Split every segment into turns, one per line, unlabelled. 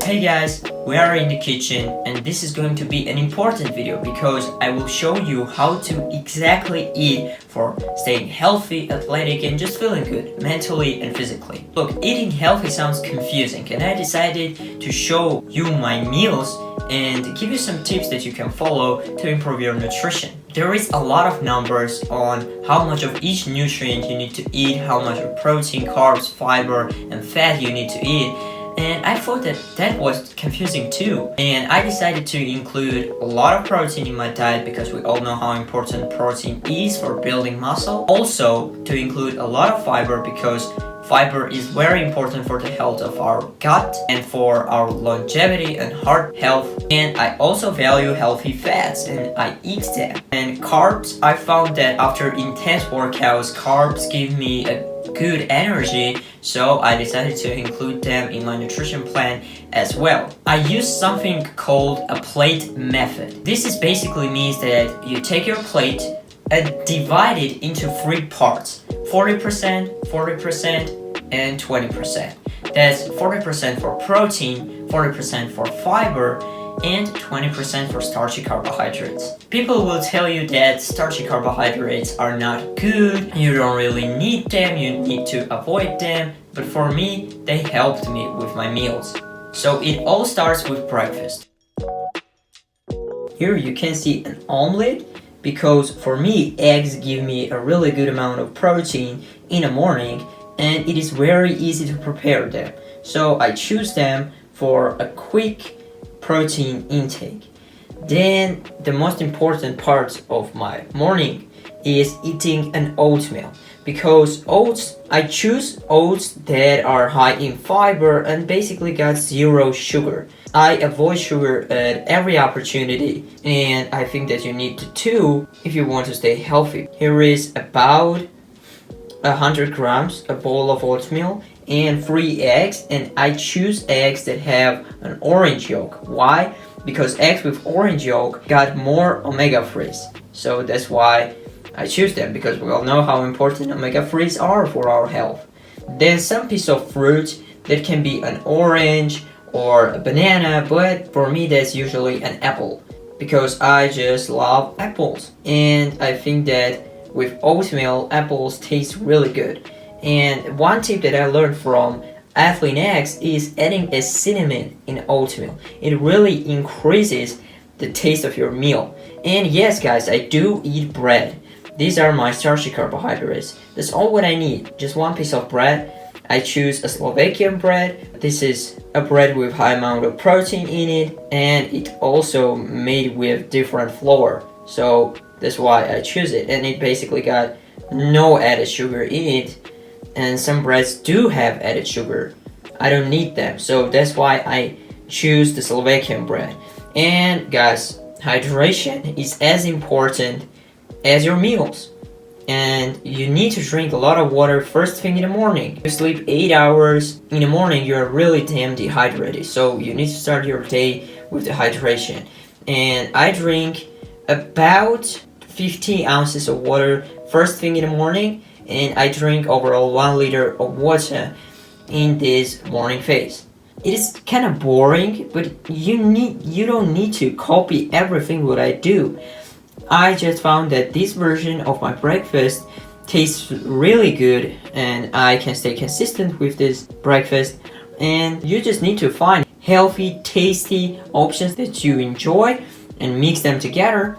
Hey guys, we are in the kitchen and this is going to be an important video because I will show you how to exactly eat for staying healthy, athletic and just feeling good mentally and physically. Look, eating healthy sounds confusing and I decided to show you my meals and give you some tips that you can follow to improve your nutrition. There is a lot of numbers on how much of each nutrient you need to eat, how much of protein, carbs, fiber and fat you need to eat. And I thought that was confusing too. And I decided to include a lot of protein in my diet because we all know how important protein is for building muscle. Also, to include a lot of fiber because fiber is very important for the health of our gut and for our longevity and heart health. And I also value healthy fats and I eat them. And carbs, I found that after intense workouts, carbs give me a good energy, so I decided to include them in my nutrition plan as well. I use something called a plate method. This is basically means that you take your plate and divide it into 3 parts: 40%, 40%, and 20%. That's 40% for protein, 40% for fiber, and 20% for starchy carbohydrates. People will tell you that starchy carbohydrates are not good, you don't really need them, you need to avoid them, but for me, they helped me with my meals. So it all starts with breakfast. Here you can see an omelet because for me, eggs give me a really good amount of protein in the morning and it is very easy to prepare them. So I choose them for a quick protein intake. Then the most important part of my morning is eating an oatmeal because I choose oats that are high in fiber and basically got 0 sugar. I avoid sugar at every opportunity and I think that you need to too if you want to stay healthy. Here is about 100 grams, a bowl of oatmeal and 3 eggs, and I choose eggs that have an orange yolk. Why? Because eggs with orange yolk got more omega-3s. So that's why I choose them, because we all know how important omega-3s are for our health. Then some piece of fruit that can be an orange or a banana, but for me that's usually an apple because I just love apples. And I think that with oatmeal, apples taste really good. And one tip that I learned from Athlean is adding a cinnamon in oatmeal. It really increases the taste of your meal. And yes guys, I do eat bread. These are my starchy carbohydrates. That's all what I need, just 1 piece of bread. I choose a Slovakian bread. This is a bread with high amount of protein in it and it also made with different flour. So that's why I choose it, and it basically got no added sugar in it. And some breads do have added sugar. I don't need them, so that's why I choose the Slovakian bread. And guys, hydration is as important as your meals. And you need to drink a lot of water first thing in the morning. You sleep 8 hours in the morning, you are really damn dehydrated. So you need to start your day with the hydration. And I drink about 50 ounces of water first thing in the morning. And I drink overall 1 liter of water in this morning phase. It is kind of boring, but you don't need to copy everything what I do. I just found that this version of my breakfast tastes really good and I can stay consistent with this breakfast. And you just need to find healthy, tasty options that you enjoy and mix them together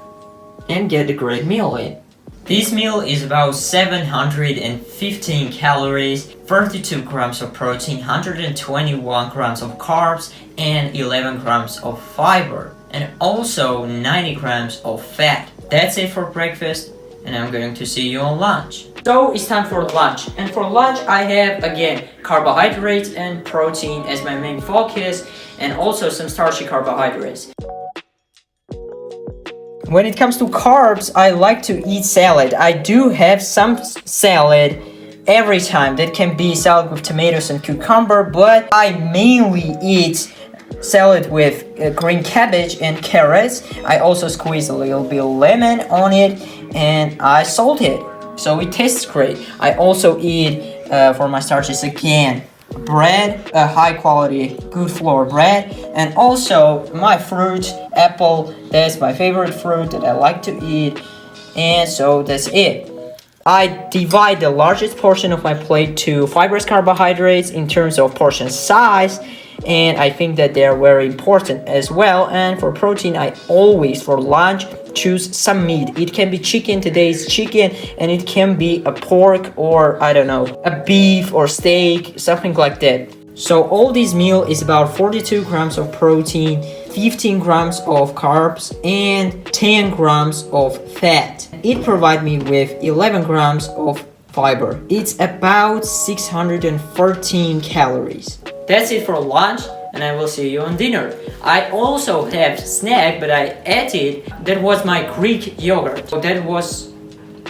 and get a great meal in. This meal is about 715 calories, 32 grams of protein, 121 grams of carbs, and 11 grams of fiber, and also 90 grams of fat. That's it for breakfast, and I'm going to see you on lunch. So it's time for lunch, and for lunch I have again carbohydrates and protein as my main focus, and also some starchy carbohydrates. When it comes to carbs, I like to eat salad. I do have some salad every time. That can be salad with tomatoes and cucumber, but I mainly eat salad with green cabbage and carrots. I also squeeze a little bit of lemon on it and I salt it, so it tastes great. I also eat for my starches again bread, a high quality, good flour bread, and also my fruit, apple. That's my favorite fruit that I like to eat, and so that's it. I divide the largest portion of my plate to fibrous carbohydrates in terms of portion size, and I think that they are very important as well. And for protein, I always for lunch choose some meat. It can be chicken, today's chicken, and it can be a pork or I don't know, a beef or steak, something like that. So all this meal is about 42 grams of protein, 15 grams of carbs, and 10 grams of fat. It provides me with 11 grams of fiber. It's about 613 calories. That's it for lunch, and I will see you on dinner. I also have snack, but I ate it. That was my Greek yogurt. So that was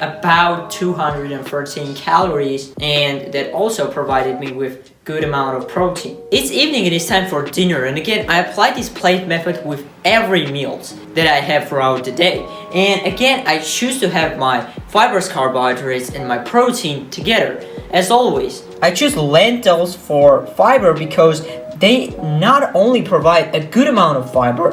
about 213 calories, and that also provided me with good amount of protein. It's evening, it is time for dinner, and again I apply this plate method with every meals that I have throughout the day. And again, I choose to have my fibrous carbohydrates and my protein together. As always, I choose lentils for fiber because they not only provide a good amount of fiber,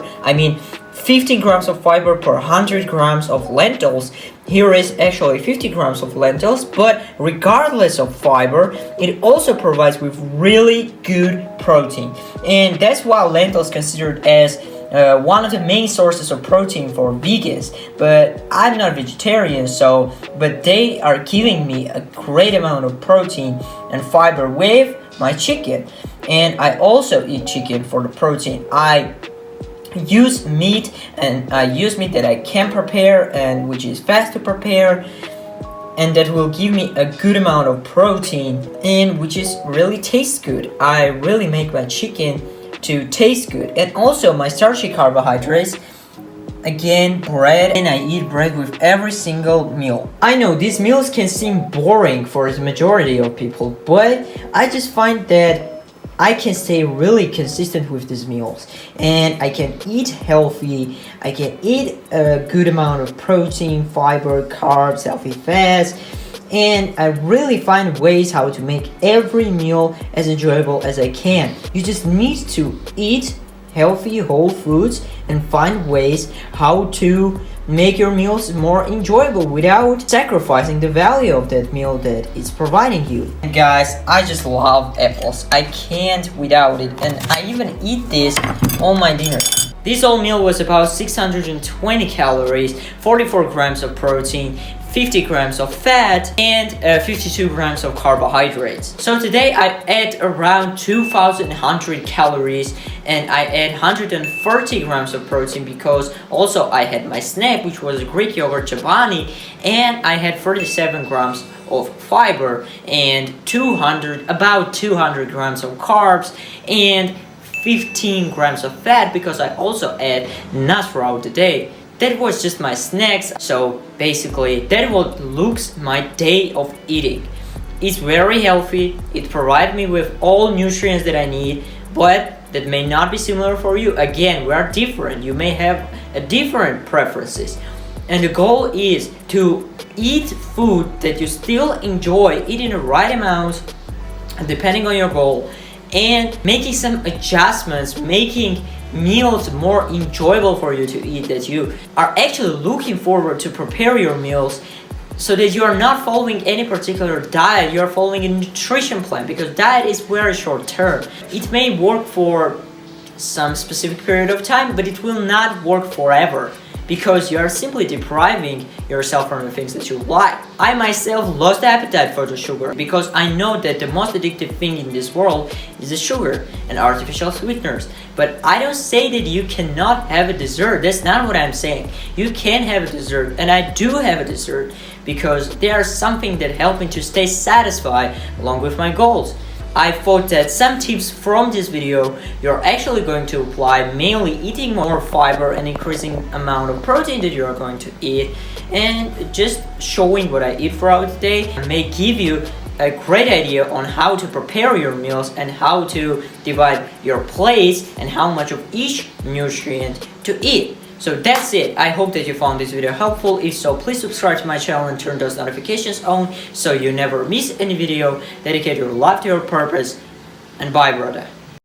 15 grams of fiber per 100 grams of lentils. Here is actually 50 grams of lentils, but regardless of fiber, it also provides with really good protein. And that's why lentils considered as one of the main sources of protein for vegans. But I'm not vegetarian, but they are giving me a great amount of protein and fiber with my chicken. And I also eat chicken for the protein. I use meat, and I use meat that I can prepare and which is fast to prepare, and that will give me a good amount of protein and which is really tastes good. I really make my chicken to taste good. And also my starchy carbohydrates, again bread, and I eat bread with every single meal. I know these meals can seem boring for the majority of people, but I just find that I can stay really consistent with these meals, and I can eat healthy. I can eat a good amount of protein, fiber, carbs, healthy fats, and I really find ways how to make every meal as enjoyable as I can. You just need to eat healthy whole foods and find ways how to make your meals more enjoyable without sacrificing the value of that meal that it's providing you. And guys, I just love apples. I can't without it, and I even eat this on my dinner. This whole meal was about 620 calories, 44 grams of protein, 50 grams of fat, and 52 grams of carbohydrates. So today I ate around 2,100 calories, and I ate 130 grams of protein because also I had my snack, which was Greek yogurt chobani, and I had 37 grams of fiber and about 200 grams of carbs and 15 grams of fat because I also ate nuts throughout the day. That was just my snacks. So basically that what looks my day of eating. It's very healthy. It provides me with all nutrients that I need, but that may not be similar for you. Again, we are different. You may have a different preferences. And the goal is to eat food that you still enjoy, eat in the right amounts, depending on your goal, and making some adjustments, making meals more enjoyable for you to eat, that you are actually looking forward to prepare your meals, so that you are not following any particular diet, you are following a nutrition plan, because diet is very short term. It may work for some specific period of time, but it will not work forever, because you are simply depriving yourself from the things that you like. I myself lost appetite for the sugar because I know that the most addictive thing in this world is the sugar and artificial sweeteners. But I don't say that you cannot have a dessert. That's not what I'm saying. You can have a dessert, and I do have a dessert because they are something that help me to stay satisfied along with my goals. I thought that some tips from this video you're actually going to apply, mainly eating more fiber and increasing amount of protein that you're going to eat, and just showing what I eat throughout the day may give you a great idea on how to prepare your meals and how to divide your plates and how much of each nutrient to eat. So that's it. I hope that you found this video helpful. If so, please subscribe to my channel and turn those notifications on so you never miss any video. Dedicate your life to your purpose. and bye, brother.